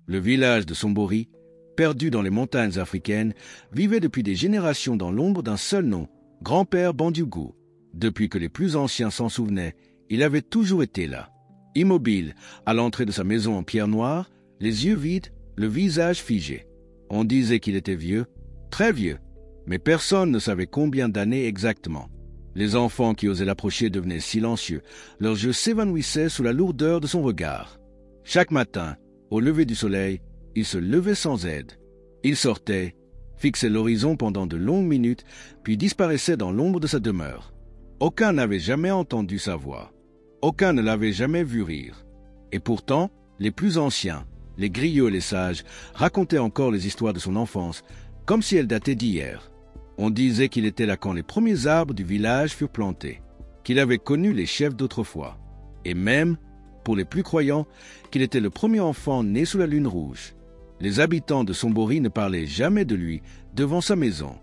Le village de Sombori, perdu dans les montagnes africaines, vivait depuis des générations dans l'ombre d'un seul nom, grand-père Bandiougou. Depuis que les plus anciens s'en souvenaient, il avait toujours été là. Immobile, à l'entrée de sa maison en pierre noire, les yeux vides, le visage figé. On disait qu'il était vieux, très vieux, mais personne ne savait combien d'années exactement. Les enfants qui osaient l'approcher devenaient silencieux, leurs yeux s'évanouissaient sous la lourdeur de son regard. Chaque matin, au lever du soleil, il se levait sans aide. Il sortait, fixait l'horizon pendant de longues minutes, puis disparaissait dans l'ombre de sa demeure. Aucun n'avait jamais entendu sa voix. Aucun ne l'avait jamais vu rire. Et pourtant, les plus anciens, les griots et les sages, racontaient encore les histoires de son enfance, comme si elles dataient d'hier. On disait qu'il était là quand les premiers arbres du village furent plantés, qu'il avait connu les chefs d'autrefois, et même, pour les plus croyants, qu'il était le premier enfant né sous la lune rouge. Les habitants de Sombori ne parlaient jamais de lui devant sa maison.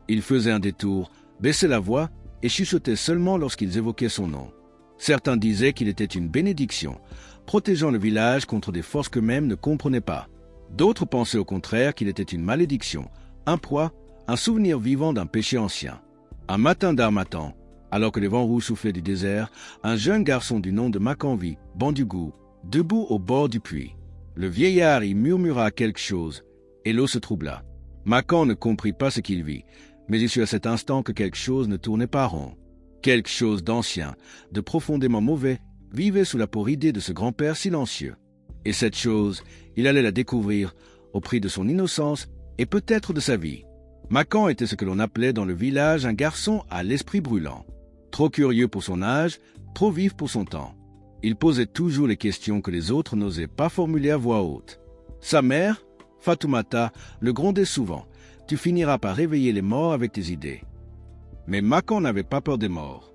Ils faisaient un détour, baissaient la voix et chuchotaient seulement lorsqu'ils évoquaient son nom. Certains disaient qu'il était une bénédiction, protégeant le village contre des forces qu'eux-mêmes ne comprenaient pas. D'autres pensaient au contraire qu'il était une malédiction, un poids, un souvenir vivant d'un péché ancien. Un matin d'harmattan, alors que les vents rouges soufflaient du désert, un jeune garçon du nom de Makanvi, Bandiougou, debout au bord du puits. Le vieillard y murmura quelque chose, et l'eau se troubla. Makan ne comprit pas ce qu'il vit, mais il sut à cet instant que quelque chose ne tournait pas rond. Quelque chose d'ancien, de profondément mauvais, vivait sous la pauvre idée de ce grand-père silencieux. Et cette chose, il allait la découvrir au prix de son innocence et peut-être de sa vie. Makan était ce que l'on appelait dans le village un garçon à l'esprit brûlant. Trop curieux pour son âge, trop vif pour son temps. Il posait toujours les questions que les autres n'osaient pas formuler à voix haute. Sa mère, Fatoumata, le grondait souvent. Tu finiras par réveiller les morts avec tes idées. Mais Makan n'avait pas peur des morts.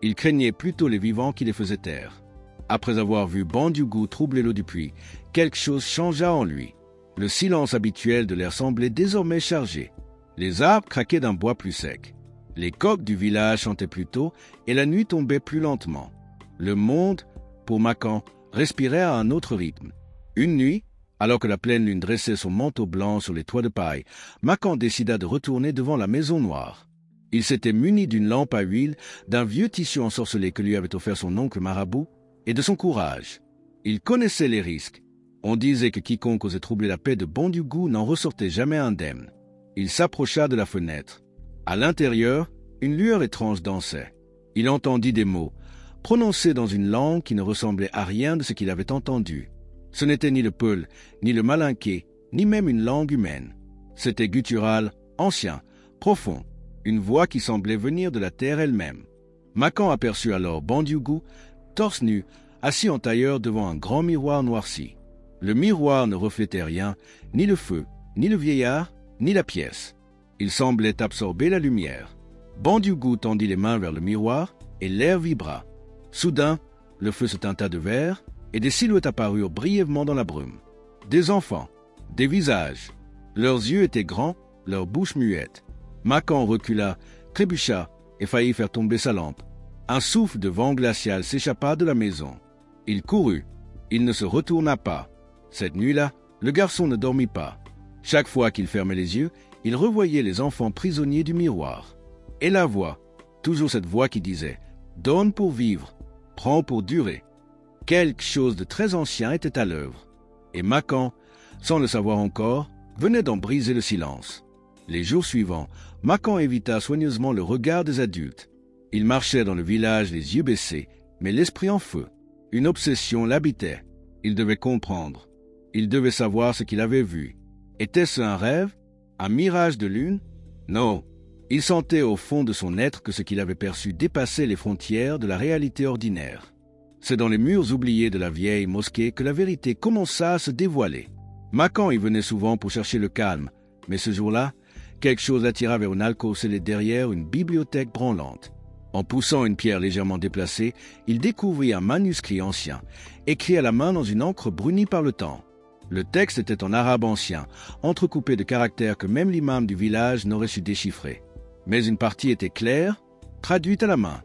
Il craignait plutôt les vivants qui les faisaient taire. Après avoir vu Bandiougou troubler l'eau du puits, quelque chose changea en lui. Le silence habituel de l'air semblait désormais chargé. Les arbres craquaient d'un bois plus sec. Les coqs du village chantaient plus tôt et la nuit tombait plus lentement. Le monde, pour Makan, respirait à un autre rythme. Une nuit, alors que la pleine lune dressait son manteau blanc sur les toits de paille, Makan décida de retourner devant la maison noire. Il s'était muni d'une lampe à huile, d'un vieux tissu ensorcelé que lui avait offert son oncle marabout, et de son courage. Il connaissait les risques. On disait que quiconque osait troubler la paix de Bandiougou n'en ressortait jamais indemne. Il s'approcha de la fenêtre. À l'intérieur, une lueur étrange dansait. Il entendit des mots, prononcés dans une langue qui ne ressemblait à rien de ce qu'il avait entendu. Ce n'était ni le peul, ni le malinké, ni même une langue humaine. C'était guttural, ancien, profond, une voix qui semblait venir de la terre elle-même. Makan aperçut alors Bandiougou, torse nu, assis en tailleur devant un grand miroir noirci. Le miroir ne reflétait rien, ni le feu, ni le vieillard, ni la pièce. Il semblait absorber la lumière. Bandiougou tendit les mains vers le miroir et l'air vibra. Soudain, le feu se teinta de vert et des silhouettes apparurent brièvement dans la brume. Des enfants, des visages. Leurs yeux étaient grands, leurs bouches muettes. Makan recula, trébucha et faillit faire tomber sa lampe. Un souffle de vent glacial s'échappa de la maison. Il courut. Il ne se retourna pas. Cette nuit-là, le garçon ne dormit pas. Chaque fois qu'il fermait les yeux, il revoyait les enfants prisonniers du miroir. Et la voix, toujours cette voix qui disait « Donne pour vivre, prends pour durer ». Quelque chose de très ancien était à l'œuvre. Et Makan, sans le savoir encore, venait d'en briser le silence. Les jours suivants, Makan évita soigneusement le regard des adultes. Il marchait dans le village les yeux baissés, mais l'esprit en feu. Une obsession l'habitait. Il devait comprendre. Il devait savoir ce qu'il avait vu. Était-ce un rêve? Un mirage de lune? Non. Il sentait au fond de son être que ce qu'il avait perçu dépassait les frontières de la réalité ordinaire. C'est dans les murs oubliés de la vieille mosquée que la vérité commença à se dévoiler. Makan y venait souvent pour chercher le calme, mais ce jour-là, quelque chose l'attira vers une alcôve scellée derrière une bibliothèque branlante. En poussant une pierre légèrement déplacée, il découvrit un manuscrit ancien, écrit à la main dans une encre brunie par le temps. Le texte était en arabe ancien, entrecoupé de caractères que même l'imam du village n'aurait su déchiffrer. Mais une partie était claire, traduite à la main.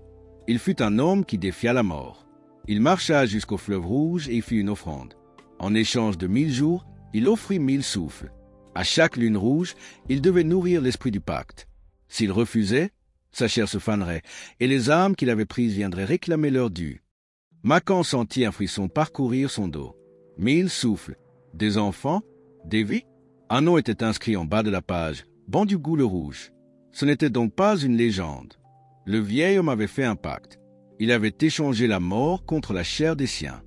Il fut un homme qui défia la mort. Il marcha jusqu'au fleuve rouge et y fit une offrande. En échange de 1000 jours, Il offrit 1000 souffles. À chaque lune rouge, il devait nourrir l'esprit du pacte. S'il refusait, sa chair se fanerait, et les âmes qu'il avait prises viendraient réclamer leur dû. Macan sentit un frisson parcourir son dos. 1000 souffles, des enfants, des vies. Un nom était inscrit en bas de la page, Bandiou le Rouge. Ce n'était donc pas une légende. Le vieil homme avait fait un pacte. Il avait échangé la mort contre la chair des siens.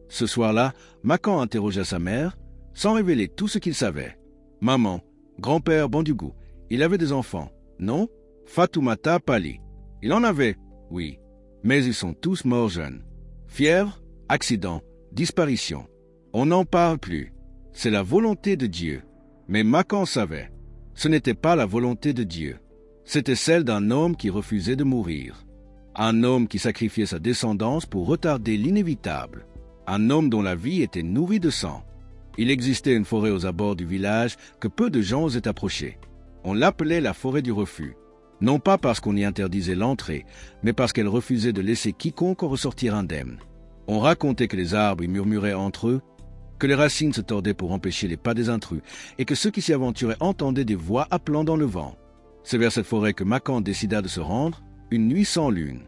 Ce soir-là, Macan interrogea sa mère, sans révéler tout ce qu'il savait. « Maman, grand-père Bandiou, il avait des enfants, non? Fatoumata Pali. Il en avait, oui, mais ils sont tous morts jeunes. Fièvre, accident, disparition. On n'en parle plus. C'est la volonté de Dieu. » Mais Macan savait. Ce n'était pas la volonté de Dieu. C'était celle d'un homme qui refusait de mourir. Un homme qui sacrifiait sa descendance pour retarder l'inévitable. Un homme dont la vie était nourrie de sang. Il existait une forêt aux abords du village que peu de gens osaient approcher. On l'appelait la forêt du refus. Non pas parce qu'on y interdisait l'entrée, mais parce qu'elle refusait de laisser quiconque en ressortir indemne. On racontait que les arbres y murmuraient entre eux, que les racines se tordaient pour empêcher les pas des intrus, et que ceux qui s'y aventuraient entendaient des voix appelant dans le vent. C'est vers cette forêt que Macan décida de se rendre, une nuit sans lune.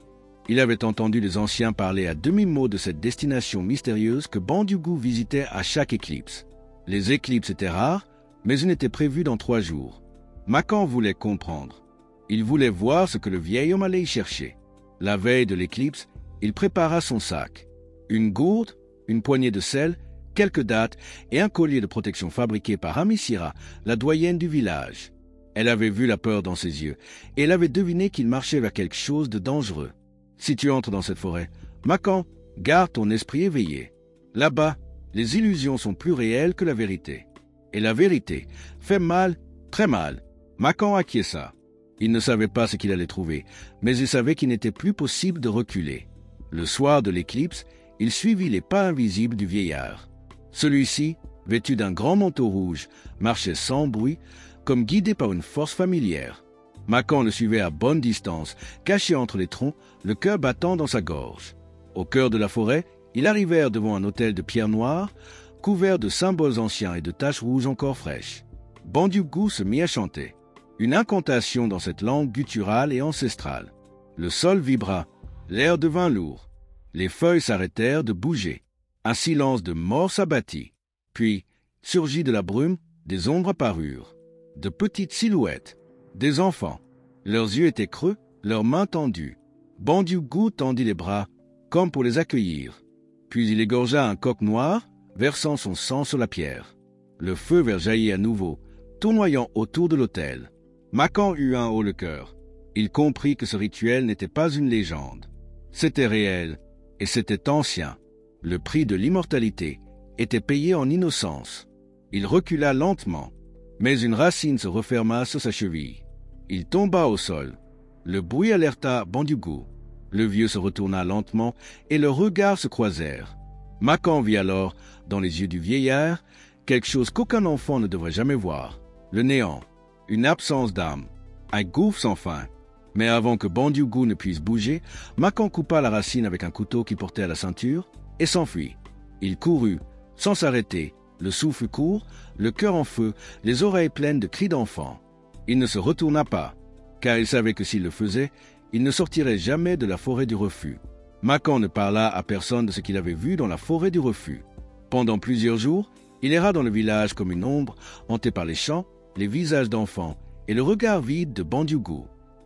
Il avait entendu les anciens parler à demi-mot de cette destination mystérieuse que Bandiou visitait à chaque éclipse. Les éclipses étaient rares, mais une était prévue dans 3 jours. Macan voulait comprendre. Il voulait voir ce que le vieil homme allait y chercher. La veille de l'éclipse, il prépara son sac. Une gourde, une poignée de sel, quelques dattes et un collier de protection fabriqué par Amisira, la doyenne du village. Elle avait vu la peur dans ses yeux, et elle avait deviné qu'il marchait vers quelque chose de dangereux. Si tu entres dans cette forêt, Macan, garde ton esprit éveillé. Là-bas, les illusions sont plus réelles que la vérité. Et la vérité fait mal, très mal. Macan acquiesça. Il ne savait pas ce qu'il allait trouver, mais il savait qu'il n'était plus possible de reculer. Le soir de l'éclipse, il suivit les pas invisibles du vieillard. Celui-ci, vêtu d'un grand manteau rouge, marchait sans bruit, comme guidé par une force familière. Macan le suivait à bonne distance, caché entre les troncs, le cœur battant dans sa gorge. Au cœur de la forêt, ils arrivèrent devant un autel de pierre noire, couvert de symboles anciens et de taches rouges encore fraîches. Bandiou se mit à chanter. Une incantation dans cette langue gutturale et ancestrale. Le sol vibra, l'air devint lourd. Les feuilles s'arrêtèrent de bouger. Un silence de mort s'abattit. Puis, surgit de la brume, des ombres apparurent. De petites silhouettes. Des enfants. Leurs yeux étaient creux, leurs mains tendues. Bandiou tendit les bras, comme pour les accueillir. Puis il égorgea un coq noir, versant son sang sur la pierre. Le feu jaillit à nouveau, tournoyant autour de l'autel. Macan eut un haut le cœur. Il comprit que ce rituel n'était pas une légende. C'était réel, et c'était ancien. Le prix de l'immortalité était payé en innocence. Il recula lentement, mais une racine se referma sur sa cheville. Il tomba au sol. Le bruit alerta Bandiou. Le vieux se retourna lentement et leurs regards se croisèrent. Macan vit alors, dans les yeux du vieillard, quelque chose qu'aucun enfant ne devrait jamais voir. Le néant, une absence d'âme, un gouffre sans fin. Mais avant que Bandiou ne puisse bouger, Macan coupa la racine avec un couteau qu'il portait à la ceinture et s'enfuit. Il courut, sans s'arrêter, le souffle court, le cœur en feu, les oreilles pleines de cris d'enfant. Il ne se retourna pas, car il savait que s'il le faisait, il ne sortirait jamais de la forêt du refus. Macan ne parla à personne de ce qu'il avait vu dans la forêt du refus. Pendant plusieurs jours, il erra dans le village comme une ombre, hanté par les chants, les visages d'enfants et le regard vide de Bandiou.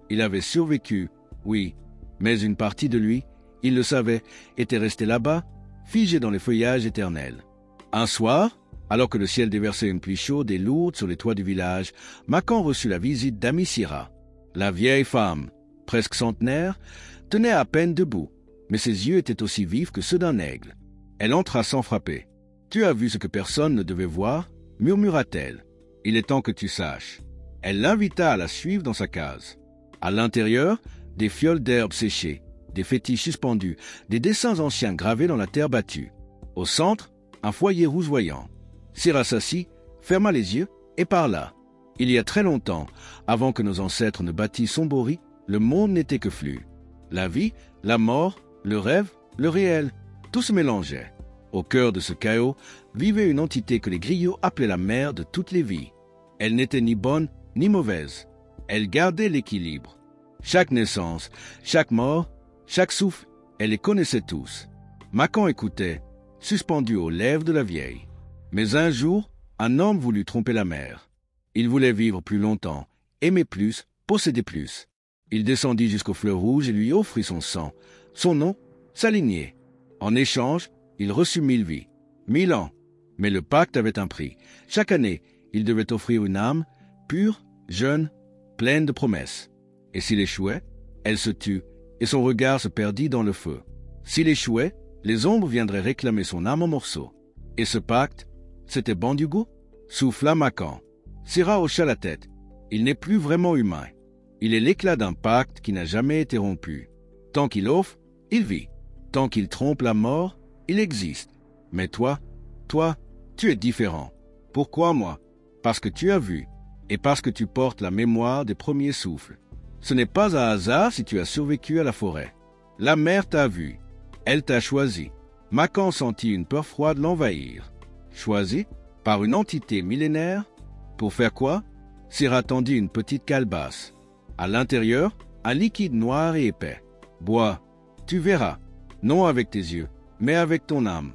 Il avait survécu, oui, mais une partie de lui, il le savait, était restée là-bas, figée dans les feuillages éternels. Un soir, alors que le ciel déversait une pluie chaude et lourde sur les toits du village, Macan reçut la visite d'Amisira. La vieille femme, presque centenaire, tenait à peine debout, mais ses yeux étaient aussi vifs que ceux d'un aigle. Elle entra sans frapper. « Tu as vu ce que personne ne devait voir ?» murmura-t-elle. « Il est temps que tu saches. » Elle l'invita à la suivre dans sa case. À l'intérieur, des fioles d'herbe séchées, des fétiches suspendus, des dessins anciens gravés dans la terre battue. Au centre, un foyer rougeoyant. Sira s'assit, ferma les yeux et parla. Il y a très longtemps, avant que nos ancêtres ne bâtissent Sombori, le monde n'était que flux. La vie, la mort, le rêve, le réel, tout se mélangeait. Au cœur de ce chaos vivait une entité que les griots appelaient la mère de toutes les vies. Elle n'était ni bonne ni mauvaise. Elle gardait l'équilibre. Chaque naissance, chaque mort, chaque souffle, elle les connaissait tous. Macan écoutait, suspendu aux lèvres de la vieille. Mais un jour, un homme voulut tromper la mère. Il voulait vivre plus longtemps, aimer plus, posséder plus. Il descendit jusqu'au fleuve rouge et lui offrit son sang, son nom, sa lignée. En échange, il reçut 1000 vies, 1000 ans. Mais le pacte avait un prix. Chaque année, il devait offrir une âme, pure, jeune, pleine de promesses. Et s'il échouait, elle se tut, et son regard se perdit dans le feu. S'il échouait, les ombres viendraient réclamer son âme en morceaux. Et ce pacte, c'était Bandugu? Souffla Macan. Sira hocha la tête. Il n'est plus vraiment humain. Il est l'éclat d'un pacte qui n'a jamais été rompu. Tant qu'il offre, il vit. Tant qu'il trompe la mort, il existe. Mais toi, tu es différent. Pourquoi moi? Parce que tu as vu, et parce que tu portes la mémoire des premiers souffles. Ce n'est pas un hasard si tu as survécu à la forêt. La mère t'a vu. Elle t'a choisi. Macan sentit une peur froide l'envahir. Choisi? Par une entité millénaire? Pour faire quoi? Sira tendit une petite calebasse. À l'intérieur, un liquide noir et épais. Bois, tu verras. Non avec tes yeux, mais avec ton âme.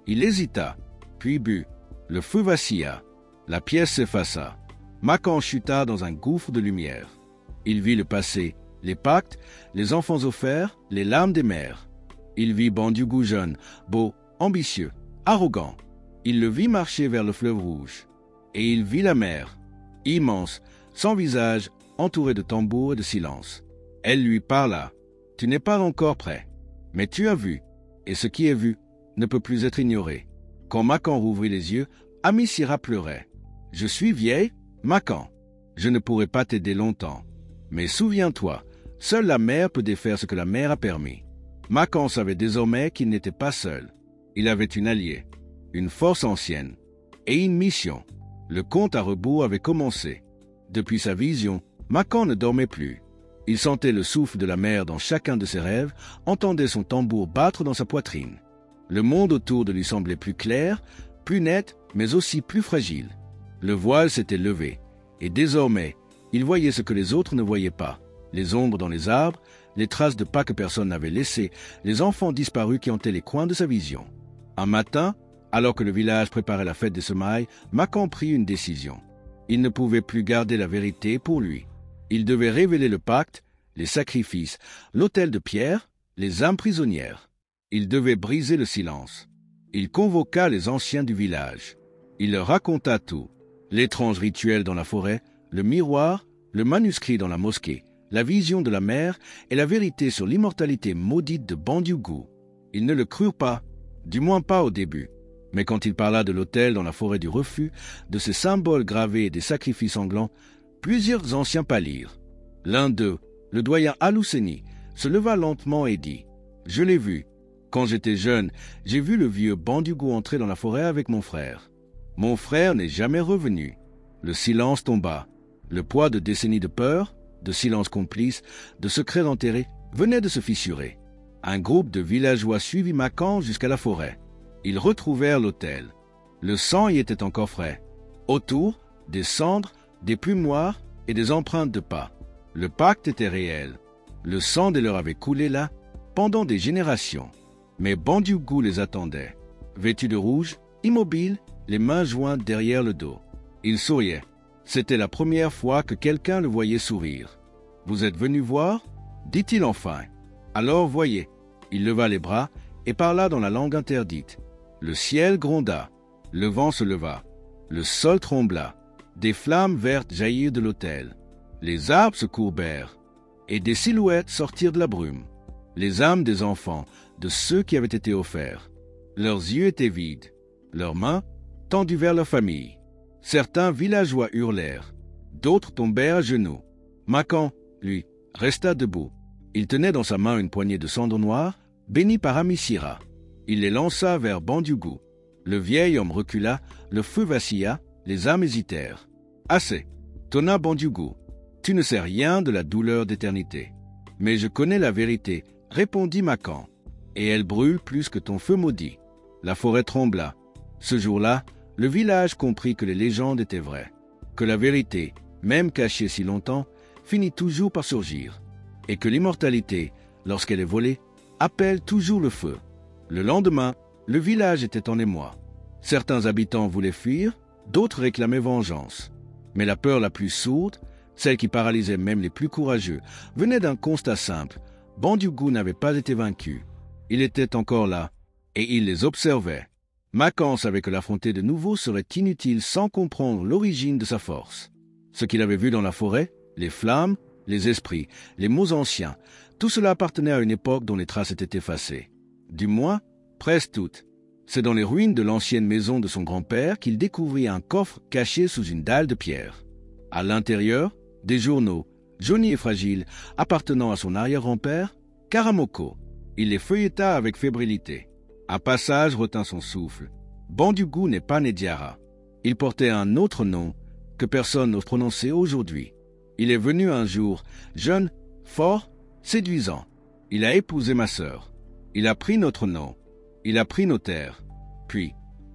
Il hésita, puis but. Le feu vacilla. La pièce s'effaça. Macan chuta dans un gouffre de lumière. Il vit le passé, les pactes, les enfants offerts, les larmes des mères. Il vit Bandugu jeune, beau, ambitieux, arrogant. Il le vit marcher vers le fleuve rouge. Et il vit la mer, immense, sans visage, entourée de tambours et de silence. Elle lui parla. Tu n'es pas encore prêt, mais tu as vu, et ce qui est vu ne peut plus être ignoré. Quand Macan rouvrit les yeux, Amisira pleurait. Je suis vieille, Macan. Je ne pourrai pas t'aider longtemps. Mais souviens-toi, seule la mère peut défaire ce que la mère a permis. Macan savait désormais qu'il n'était pas seul. Il avait une alliée, une force ancienne, et une mission. Le compte à rebours avait commencé. Depuis sa vision, Macan ne dormait plus. Il sentait le souffle de la mer dans chacun de ses rêves, entendait son tambour battre dans sa poitrine. Le monde autour de lui semblait plus clair, plus net, mais aussi plus fragile. Le voile s'était levé, et désormais, il voyait ce que les autres ne voyaient pas. Les ombres dans les arbres, les traces de pas que personne n'avait laissées, les enfants disparus qui hantaient les coins de sa vision. Un matin, alors que le village préparait la fête des semailles, Macan prit une décision. Il ne pouvait plus garder la vérité pour lui. Il devait révéler le pacte, les sacrifices, l'autel de pierre, les âmes prisonnières. Il devait briser le silence. Il convoqua les anciens du village. Il leur raconta tout. L'étrange rituel dans la forêt, le miroir, le manuscrit dans la mosquée, la vision de la mer et la vérité sur l'immortalité maudite de Bandugu. Ils ne le crurent pas, du moins pas au début. Mais quand il parla de l'autel dans la forêt du refus, de ses symboles gravés et des sacrifices sanglants, plusieurs anciens pâlirent. L'un d'eux, le doyen Aluseni, se leva lentement et dit « Je l'ai vu. Quand j'étais jeune, j'ai vu le vieux Bandugu entrer dans la forêt avec mon frère. Mon frère n'est jamais revenu. » Le silence tomba. Le poids de décennies de peur, de silence complice, de secrets enterrés, venait de se fissurer. Un groupe de villageois suivit Macan jusqu'à la forêt. Ils retrouvèrent l'autel. Le sang y était encore frais. Autour, des cendres, des plumes noires et des empreintes de pas. Le pacte était réel. Le sang des leurs avait coulé là, pendant des générations. Mais Bandugu les attendait. Vêtu de rouge, immobile, les mains jointes derrière le dos. Il souriait. C'était la première fois que quelqu'un le voyait sourire. « Vous êtes venu voir ?» dit-il enfin. « Alors voyez. » Il leva les bras et parla dans la langue interdite. Le ciel gronda. Le vent se leva. Le sol trembla. Des flammes vertes jaillirent de l'autel. Les arbres se courbèrent. Et des silhouettes sortirent de la brume. Les âmes des enfants, de ceux qui avaient été offerts. Leurs yeux étaient vides. Leurs mains tendues vers leur famille. Certains villageois hurlèrent. D'autres tombèrent à genoux. Macan, lui, resta debout. Il tenait dans sa main une poignée de cendres noires, bénie par Amisira. Il les lança vers Bandugu. Le vieil homme recula, le feu vacilla, les âmes hésitèrent. « Assez, tonna Bandugu. Tu ne sais rien de la douleur d'éternité. Mais je connais la vérité, répondit Macan. Et elle brûle plus que ton feu maudit. La forêt trembla. Ce jour-là, le village comprit que les légendes étaient vraies, que la vérité, même cachée si longtemps, finit toujours par surgir, et que l'immortalité, lorsqu'elle est volée, appelle toujours le feu. Le lendemain, le village était en émoi. Certains habitants voulaient fuir, d'autres réclamaient vengeance. Mais la peur la plus sourde, celle qui paralysait même les plus courageux, venait d'un constat simple. Bandiou n'avait pas été vaincu. Il était encore là, et il les observait. Macan savait que l'affronter de nouveau serait inutile sans comprendre l'origine de sa force. Ce qu'il avait vu dans la forêt, les flammes, les esprits, les mots anciens, tout cela appartenait à une époque dont les traces étaient effacées. Du moins, presque toutes. C'est dans les ruines de l'ancienne maison de son grand-père qu'il découvrit un coffre caché sous une dalle de pierre. À l'intérieur, des journaux, jaunis et fragiles, appartenant à son arrière-grand-père, Karamoko. Il les feuilleta avec fébrilité. Un passage retint son souffle. Bandiou n'est pas né Diarra. Il portait un autre nom que personne n'ose prononcer aujourd'hui. Il est venu un jour, jeune, fort, séduisant. Il a épousé ma sœur. Il a pris notre nom. Il a pris nos terres. Puis,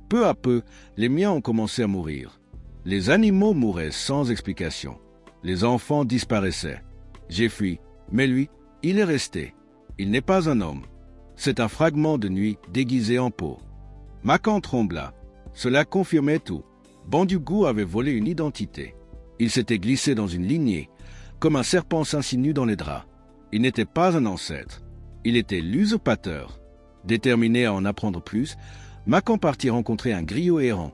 peu à peu, les miens ont commencé à mourir. Les animaux mouraient sans explication. Les enfants disparaissaient. J'ai fui, mais lui, il est resté. Il n'est pas un homme. C'est un fragment de nuit déguisé en peau. Macan trembla. Cela confirmait tout. Bandiou avait volé une identité. Il s'était glissé dans une lignée, comme un serpent s'insinue dans les draps. Il n'était pas un ancêtre. Il était l'usurpateur. Déterminé à en apprendre plus, Macan partit rencontrer un griot errant,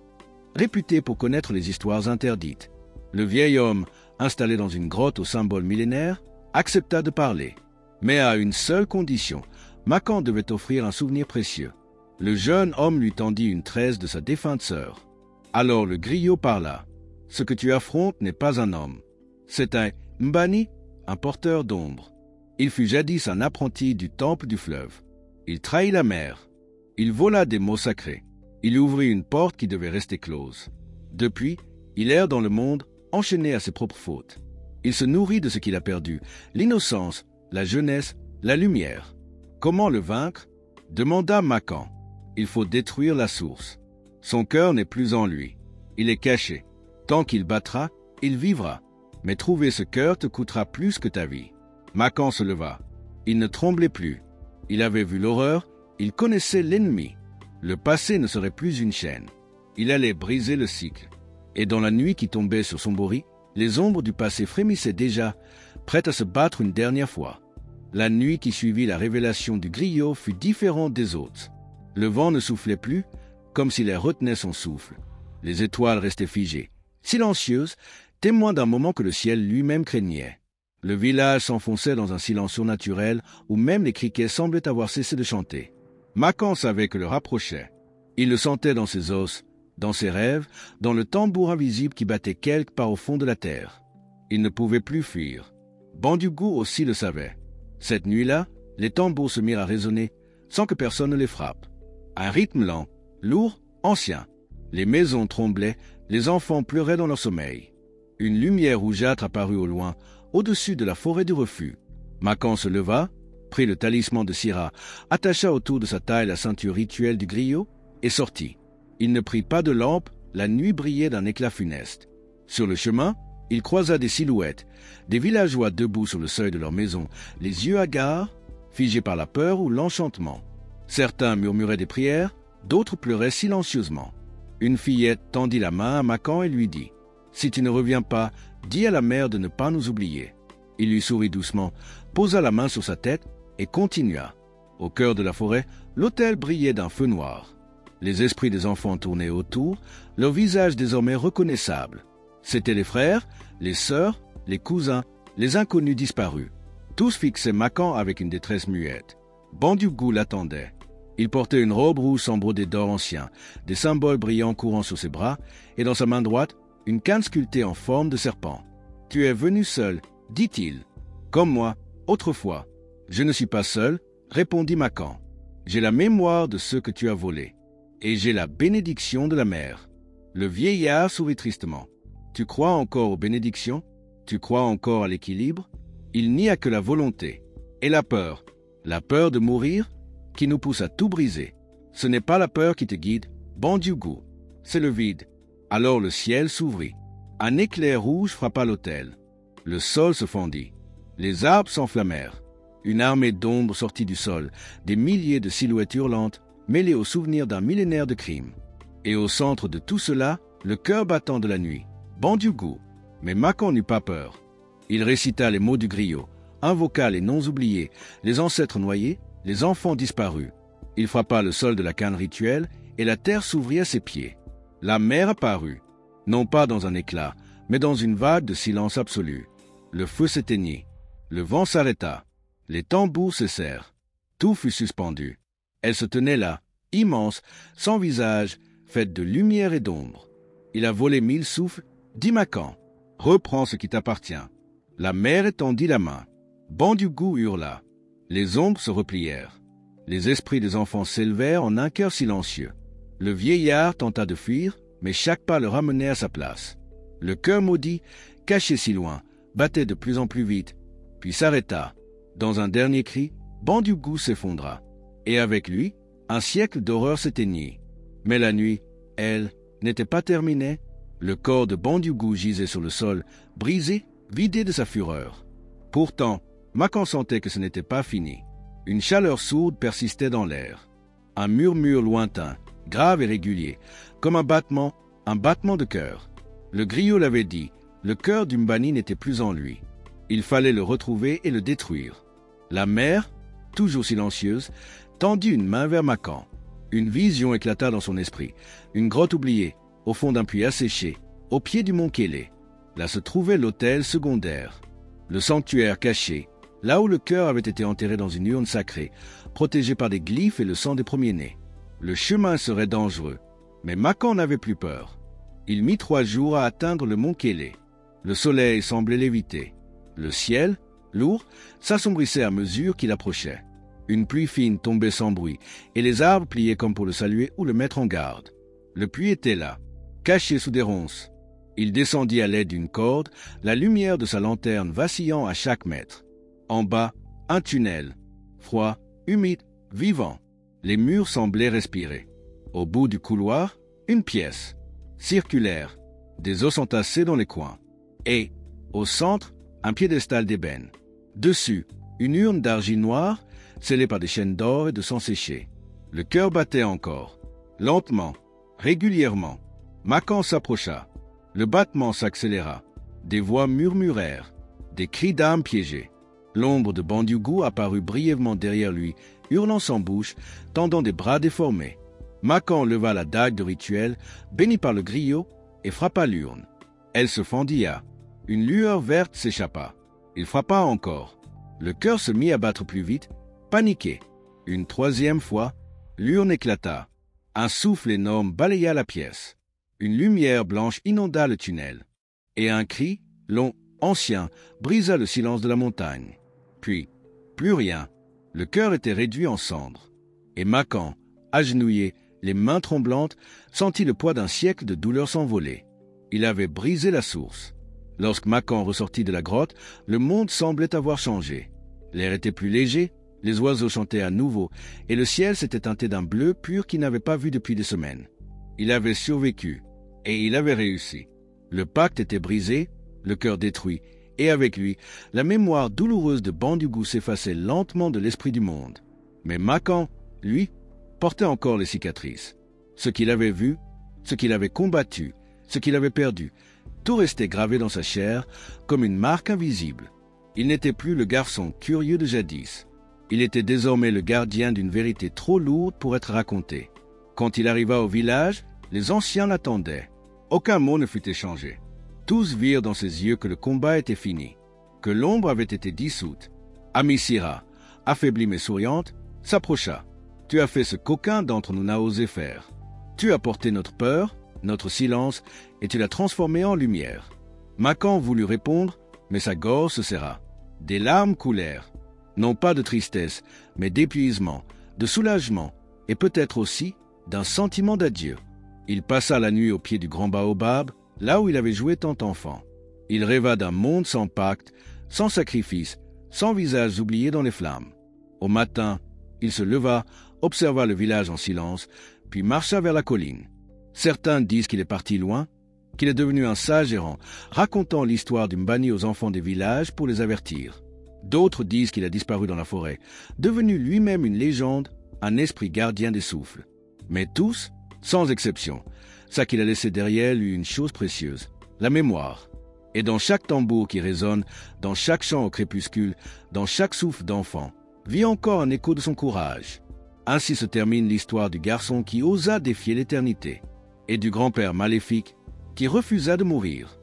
réputé pour connaître les histoires interdites. Le vieil homme, installé dans une grotte au symbole millénaire, accepta de parler. Mais à une seule condition, Macan devait offrir un souvenir précieux. Le jeune homme lui tendit une tresse de sa défunte sœur. Alors le griot parla. « Ce que tu affrontes n'est pas un homme. C'est un Mbani, un porteur d'ombre. Il fut jadis un apprenti du temple du fleuve. Il trahit la mer. Il vola des mots sacrés. Il ouvrit une porte qui devait rester close. Depuis, il erre dans le monde, enchaîné à ses propres fautes. Il se nourrit de ce qu'il a perdu, l'innocence, la jeunesse, la lumière. Comment le vaincre ? Demanda Macan. Il faut détruire la source. Son cœur n'est plus en lui. Il est caché. Tant qu'il battra, il vivra. Mais trouver ce cœur te coûtera plus que ta vie. Macan se leva. Il ne tremblait plus. Il avait vu l'horreur, il connaissait l'ennemi. Le passé ne serait plus une chaîne. Il allait briser le cycle. Et dans la nuit qui tombait sur son bourri, les ombres du passé frémissaient déjà, prêtes à se battre une dernière fois. La nuit qui suivit la révélation du griot fut différente des autres. Le vent ne soufflait plus, comme s'il retenait son souffle. Les étoiles restaient figées, silencieuses, témoins d'un moment que le ciel lui-même craignait. Le village s'enfonçait dans un silence surnaturel où même les criquets semblaient avoir cessé de chanter. Macan savait que l'heure approchait. Il le sentait dans ses os, dans ses rêves, dans le tambour invisible qui battait quelque part au fond de la terre. Il ne pouvait plus fuir. Bandiou aussi le savait. Cette nuit-là, les tambours se mirent à résonner sans que personne ne les frappe. Un rythme lent, lourd, ancien. Les maisons tremblaient, les enfants pleuraient dans leur sommeil. Une lumière rougeâtre apparut au loin, au-dessus de la forêt du refuge. Macan se leva, prit le talisman de Syrah, attacha autour de sa taille la ceinture rituelle du griot et sortit. Il ne prit pas de lampe, la nuit brillait d'un éclat funeste. Sur le chemin, il croisa des silhouettes, des villageois debout sur le seuil de leur maison, les yeux hagards, figés par la peur ou l'enchantement. Certains murmuraient des prières, d'autres pleuraient silencieusement. Une fillette tendit la main à Macan et lui dit « Si tu ne reviens pas, dis à la mère de ne pas nous oublier. » Il lui sourit doucement, posa la main sur sa tête et continua. Au cœur de la forêt, l'autel brillait d'un feu noir. Les esprits des enfants tournaient autour, leurs visages désormais reconnaissables. C'étaient les frères, les sœurs, les cousins, les inconnus disparus. Tous fixaient Macan avec une détresse muette. Bandiou l'attendait. Il portait une robe rouge en brodé d'or ancien, des symboles brillants courant sur ses bras, et dans sa main droite, une canne sculptée en forme de serpent. « Tu es venu seul, dit-il. Comme moi, autrefois. »« Je ne suis pas seul, répondit Macan. J'ai la mémoire de ceux que tu as volés. Et j'ai la bénédiction de la mère. » Le vieillard sourit tristement. « Tu crois encore aux bénédictions? Tu crois encore à l'équilibre? Il n'y a que la volonté. Et la peur de mourir, qui nous pousse à tout briser. Ce n'est pas la peur qui te guide, Bandiou-Gu, c'est le vide. Alors le ciel s'ouvrit. Un éclair rouge frappa l'autel. Le sol se fendit. Les arbres s'enflammèrent. Une armée d'ombres sortit du sol, des milliers de silhouettes hurlantes, mêlées au souvenir d'un millénaire de crimes. Et au centre de tout cela, le cœur battant de la nuit, Bandiou-Gu. Mais Makon n'eut pas peur. Il récita les mots du griot, invoqua les noms oubliés, les ancêtres noyés, les enfants disparus. Il frappa le sol de la canne rituelle et la terre s'ouvrit à ses pieds. La mer apparut, non pas dans un éclat, mais dans une vague de silence absolu. Le feu s'éteignit, le vent s'arrêta, les tambours cessèrent. Tout fut suspendu. Elle se tenait là, immense, sans visage, faite de lumière et d'ombre. Il a volé 1000 souffles, dit Makon. Reprends ce qui t'appartient. La mer étendit la main. Bandiou-Gu hurla. Les ombres se replièrent. Les esprits des enfants s'élevèrent en un cœur silencieux. Le vieillard tenta de fuir, mais chaque pas le ramenait à sa place. Le cœur maudit, caché si loin, battait de plus en plus vite, puis s'arrêta. Dans un dernier cri, Bandiou-Gu s'effondra. Et avec lui, un siècle d'horreur s'éteignit. Mais la nuit, elle, n'était pas terminée. Le corps de Bandiou-Gu gisait sur le sol, brisé, vidé de sa fureur. Pourtant, Makon sentait que ce n'était pas fini. Une chaleur sourde persistait dans l'air. Un murmure lointain, grave et régulier, comme un battement de cœur. Le griot l'avait dit, le cœur d'Umbani n'était plus en lui. Il fallait le retrouver et le détruire. La mer, toujours silencieuse, tendit une main vers Makon. Une vision éclata dans son esprit. Une grotte oubliée, au fond d'un puits asséché, au pied du mont Kélé. Là se trouvait l'autel secondaire. Le sanctuaire caché, là où le cœur avait été enterré dans une urne sacrée, protégé par des glyphes et le sang des premiers-nés. Le chemin serait dangereux, mais Makon n'avait plus peur. Il mit 3 jours à atteindre le mont Kélé. Le soleil semblait l'éviter. Le ciel, lourd, s'assombrissait à mesure qu'il approchait. Une pluie fine tombait sans bruit, et les arbres pliaient comme pour le saluer ou le mettre en garde. Le puits était là, caché sous des ronces. Il descendit à l'aide d'une corde, la lumière de sa lanterne vacillant à chaque mètre. En bas, un tunnel, froid, humide, vivant. Les murs semblaient respirer. Au bout du couloir, une pièce, circulaire, des os entassés dans les coins. Et, au centre, un piédestal d'ébène. Dessus, une urne d'argile noire, scellée par des chaînes d'or et de sang séché. Le cœur battait encore. Lentement, régulièrement, Makon s'approcha. Le battement s'accéléra. Des voix murmurèrent. Des cris d'âmes piégées. L'ombre de Bandiou-Gu apparut brièvement derrière lui, hurlant sans bouche, tendant des bras déformés. Makon leva la dague de rituel, bénie par le griot, et frappa l'urne. Elle se fendilla. Une lueur verte s'échappa. Il frappa encore. Le cœur se mit à battre plus vite, paniqué. Une 3e fois, l'urne éclata. Un souffle énorme balaya la pièce. Une lumière blanche inonda le tunnel. Et un cri, long, ancien, brisa le silence de la montagne. Puis, plus rien. Le cœur était réduit en cendres. Et Makon, agenouillé, les mains tremblantes, sentit le poids d'un siècle de douleur s'envoler. Il avait brisé la source. Lorsque Makon ressortit de la grotte, le monde semblait avoir changé. L'air était plus léger, les oiseaux chantaient à nouveau, et le ciel s'était teinté d'un bleu pur qu'il n'avait pas vu depuis des semaines. Il avait survécu, et il avait réussi. Le pacte était brisé, le cœur détruit, et avec lui, la mémoire douloureuse de Bandiou-Gu s'effaçait lentement de l'esprit du monde. Mais Makon, lui, portait encore les cicatrices. Ce qu'il avait vu, ce qu'il avait combattu, ce qu'il avait perdu, tout restait gravé dans sa chair comme une marque invisible. Il n'était plus le garçon curieux de jadis. Il était désormais le gardien d'une vérité trop lourde pour être racontée. Quand il arriva au village, les anciens l'attendaient. Aucun mot ne fut échangé. Tous virent dans ses yeux que le combat était fini, que l'ombre avait été dissoute. Amisira, affaiblie mais souriante, s'approcha. « Tu as fait ce qu'aucun d'entre nous n'a osé faire. Tu as porté notre peur, notre silence, et tu l'as transformé en lumière. » Makon voulut répondre, mais sa gorge se serra. Des larmes coulèrent, non pas de tristesse, mais d'épuisement, de soulagement, et peut-être aussi d'un sentiment d'adieu. Il passa la nuit au pied du grand baobab, là où il avait joué tant enfant. Il rêva d'un monde sans pacte, sans sacrifice, sans visages oubliés dans les flammes. Au matin, il se leva, observa le village en silence, puis marcha vers la colline. Certains disent qu'il est parti loin, qu'il est devenu un sage errant, racontant l'histoire du Mbani aux enfants des villages pour les avertir. D'autres disent qu'il a disparu dans la forêt, devenu lui-même une légende, un esprit gardien des souffles. Mais tous, sans exception, savent qu'il a laissé derrière lui une chose précieuse, la mémoire. Et dans chaque tambour qui résonne, dans chaque chant au crépuscule, dans chaque souffle d'enfant, vit encore un écho de son courage. Ainsi se termine l'histoire du garçon qui osa défier l'éternité, et du grand-père maléfique qui refusa de mourir.